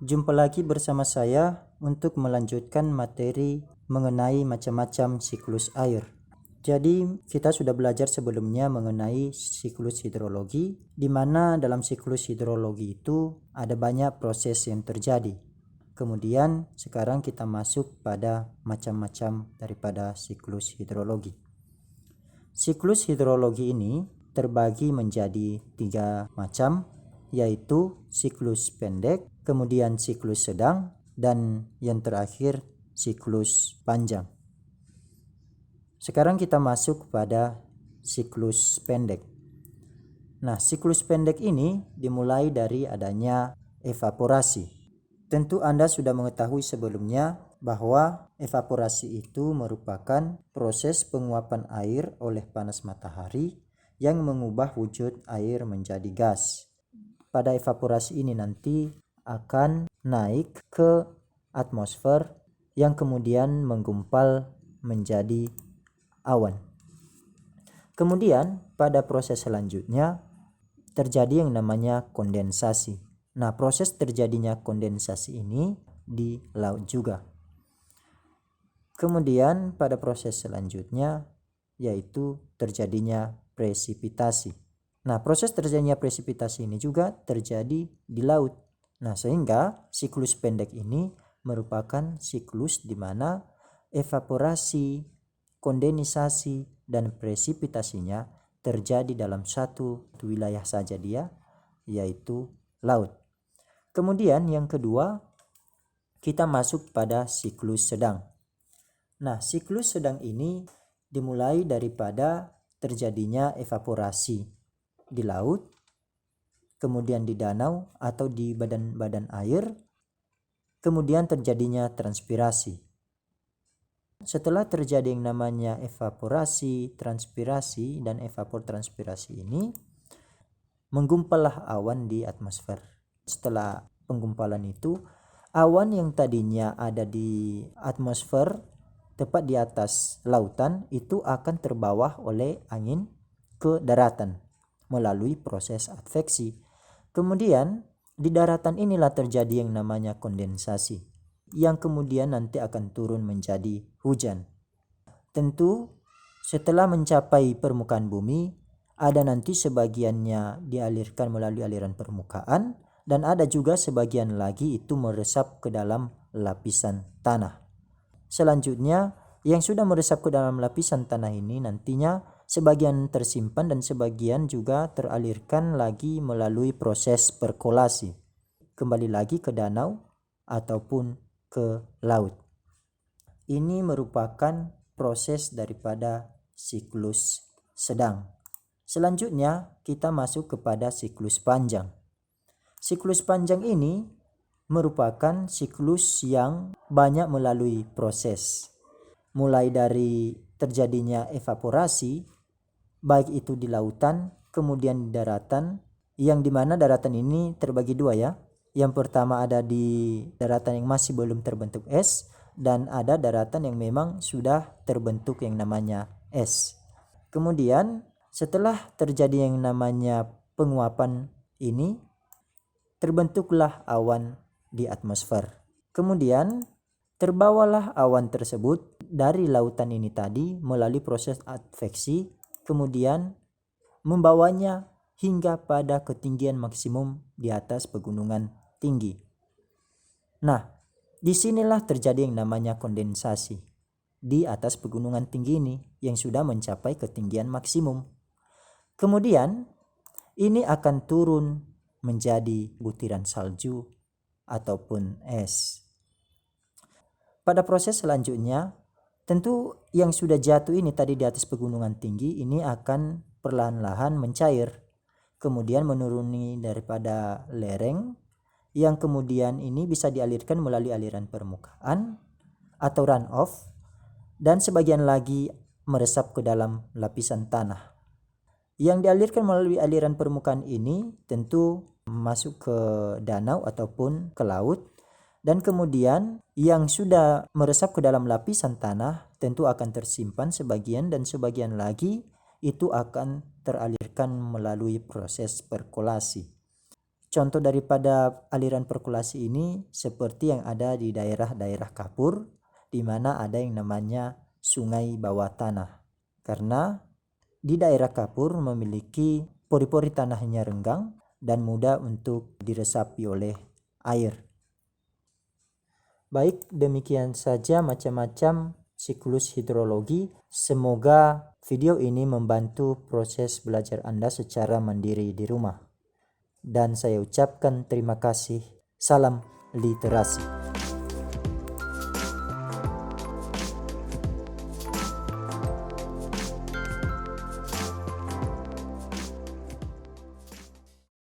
Jumpa lagi bersama saya untuk melanjutkan materi mengenai macam-macam siklus air. Jadi kita sudah belajar sebelumnya mengenai siklus hidrologi, di mana dalam siklus hidrologi itu ada banyak proses yang terjadi. Kemudian sekarang kita masuk pada macam-macam daripada siklus hidrologi. Siklus hidrologi ini terbagi menjadi 3 macam, yaitu siklus pendek, kemudian siklus sedang, dan yang terakhir siklus panjang. Sekarang kita masuk pada siklus pendek. Nah, siklus pendek ini dimulai dari adanya evaporasi. Tentu Anda sudah mengetahui sebelumnya bahwa evaporasi itu merupakan proses penguapan air oleh panas matahari yang mengubah wujud air menjadi gas. Pada evaporasi ini nanti akan naik ke atmosfer yang kemudian menggumpal menjadi awan. Kemudian pada proses selanjutnya terjadi yang namanya kondensasi. Nah, proses terjadinya kondensasi ini di laut juga. Kemudian pada proses selanjutnya yaitu terjadinya presipitasi. Nah, proses terjadinya presipitasi ini juga terjadi di laut. Nah, sehingga siklus pendek ini merupakan siklus di mana evaporasi, kondensasi, dan presipitasinya terjadi dalam satu wilayah saja dia, yaitu laut. Kemudian yang kedua, kita masuk pada siklus sedang. Nah, siklus sedang ini dimulai daripada terjadinya evaporasi di laut, kemudian di danau atau di badan-badan air, kemudian terjadinya transpirasi. Setelah terjadi yang namanya evaporasi, transpirasi, dan evapotranspirasi ini, menggumpallah awan di atmosfer. Setelah penggumpalan itu, awan yang tadinya ada di atmosfer tepat di atas lautan itu akan terbawa oleh angin ke daratan melalui proses adveksi. Kemudian di daratan inilah terjadi yang namanya kondensasi, yang kemudian nanti akan turun menjadi hujan. Tentu setelah mencapai permukaan bumi, ada nanti sebagiannya dialirkan melalui aliran permukaan, dan ada juga sebagian lagi itu meresap ke dalam lapisan tanah. Selanjutnya, yang sudah meresap ke dalam lapisan tanah ini nantinya sebagian tersimpan dan sebagian juga teralirkan lagi melalui proses perkolasi, kembali lagi ke danau ataupun ke laut. Ini merupakan proses daripada siklus sedang. Selanjutnya kita masuk kepada siklus panjang. Siklus panjang ini merupakan siklus yang banyak melalui proses, mulai dari terjadinya evaporasi, baik itu di lautan, kemudian di daratan, yang dimana daratan ini terbagi dua ya. Yang pertama ada di daratan yang masih belum terbentuk es, dan ada daratan yang memang sudah terbentuk yang namanya es. Kemudian setelah terjadi yang namanya penguapan ini, terbentuklah awan di atmosfer. Kemudian terbawalah awan tersebut dari lautan ini tadi melalui proses adveksi, kemudian membawanya hingga pada ketinggian maksimum di atas pegunungan tinggi. Nah, disinilah terjadi yang namanya kondensasi di atas pegunungan tinggi ini yang sudah mencapai ketinggian maksimum. Kemudian ini akan turun menjadi butiran salju ataupun es. Pada proses selanjutnya, tentu yang sudah jatuh ini tadi di atas pegunungan tinggi ini akan perlahan-lahan mencair, kemudian menuruni daripada lereng, yang kemudian ini bisa dialirkan melalui aliran permukaan atau runoff, dan sebagian lagi meresap ke dalam lapisan tanah. Yang dialirkan melalui aliran permukaan ini tentu masuk ke danau ataupun ke laut, dan kemudian yang sudah meresap ke dalam lapisan tanah tentu akan tersimpan sebagian, dan sebagian lagi itu akan teralirkan melalui proses perkolasi. Contoh daripada aliran perkulasi ini seperti yang ada di daerah-daerah kapur, di mana ada yang namanya sungai bawah tanah. Karena di daerah kapur memiliki pori-pori tanahnya renggang dan mudah untuk diresapi oleh air. Baik, demikian saja macam-macam siklus hidrologi. Semoga video ini membantu proses belajar Anda secara mandiri di rumah. Dan saya ucapkan terima kasih. Salam literasi.